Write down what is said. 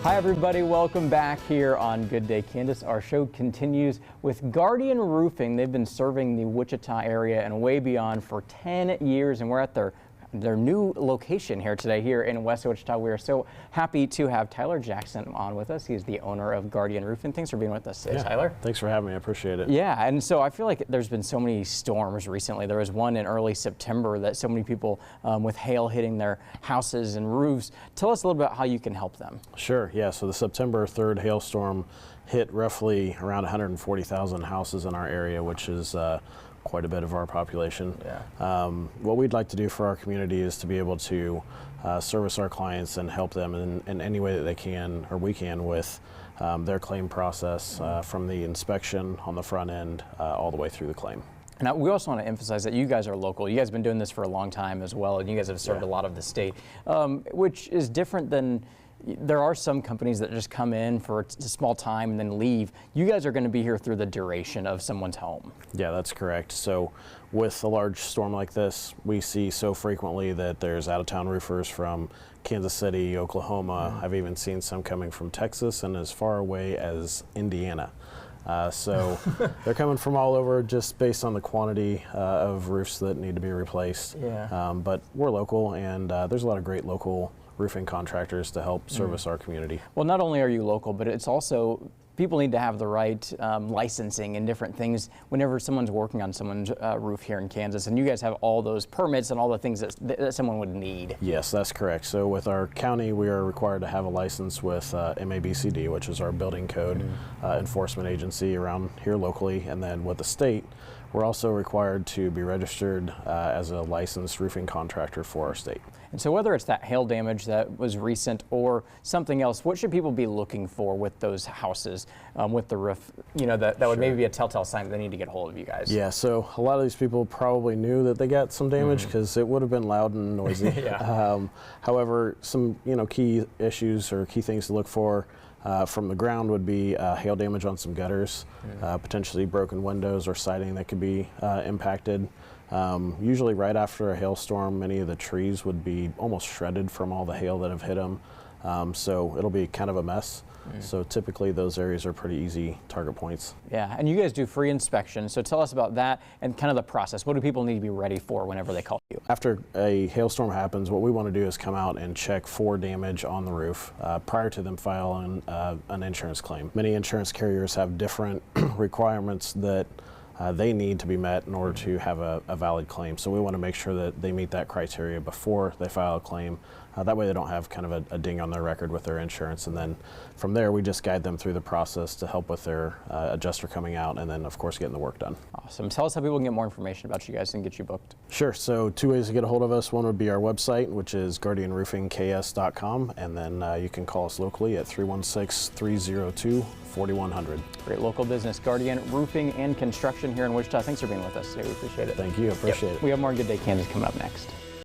Hi everybody, welcome back here on Good Day Kansas. Our show continues with Guardian Roofing. They've been serving the Wichita area and way beyond for 10 years, and we're at their new location here today here in West Wichita. We are so happy to have Tyler Jackson on with us. He's the owner of Guardian Roofing. Thanks for being with us today, Tyler. Thanks for having me. I appreciate it. Yeah, and so I feel like there's been so many storms recently. There was one in early September that so many people with hail hitting their houses and roofs. Tell us a little bit how you can help them. Sure, yeah. So the September 3rd hailstorm hit roughly around 140,000 houses in our area, which is quite a bit of our population. Yeah. What we'd like to do for our community is to be able to service our clients and help them in any way that they can or we can with their claim process, from the inspection on the front end all the way through the claim. Now, we also want to emphasize that you guys are local. You guys have been doing this for a long time as well, and you guys have served a lot of the state, which is different than there are some companies that just come in for a small time and then leave. You guys are going to be here through the duration of someone's home. Yeah, that's correct. So with a large storm like this, we see so frequently that there's out-of-town roofers from Kansas City, Oklahoma. I've even seen some coming from Texas and as far away as Indiana. So they're coming from all over just based on the quantity of roofs that need to be replaced. Yeah. But we're local, and there's a lot of great local roofing contractors to help service our community. Well, not only are you local, but it's also people need to have the right licensing and different things whenever someone's working on someone's roof here in Kansas. And you guys have all those permits and all the things that someone would need. Yes, that's correct. So with our county, we are required to have a license with MABCD, which is our building code enforcement agency around here locally. And then with the state, we're also required to be registered as a licensed roofing contractor for our state. And so whether it's that hail damage that was recent or something else, what should people be looking for with those houses, with the roof, that would maybe be a telltale sign that they need to get a hold of you guys? Yeah, so a lot of these people probably knew that they got some damage because it would have been loud and noisy. However, some key issues or key things to look for from the ground would be hail damage on some gutters, potentially broken windows or siding that could be impacted. Usually right after a hailstorm, many of the trees would be almost shredded from all the hail that have hit them. So it'll be kind of a mess. So typically those areas are pretty easy target points. Yeah, and you guys do free inspections. So tell us about that and kind of the process. What do people need to be ready for whenever they call you? After a hailstorm happens, what we want to do is come out and check for damage on the roof prior to them filing an insurance claim. Many insurance carriers have different requirements that they need to be met in order to have a valid claim. So we want to make sure that they meet that criteria before they file a claim. That way they don't have kind of a ding on their record with their insurance. And then from there, we just guide them through the process to help with their adjuster coming out and then, of course, getting the work done. Awesome. Tell us how people can get more information about you guys and get you booked. Sure. So 2 ways to get a hold of us. One would be our website, which is guardianroofingks.com. And then you can call us locally at 316-302-4100. Great local business, Guardian Roofing and Construction here in Wichita. Thanks for being with us today. We appreciate it. Thank you. I appreciate it. We have more Good Day Kansas coming up next.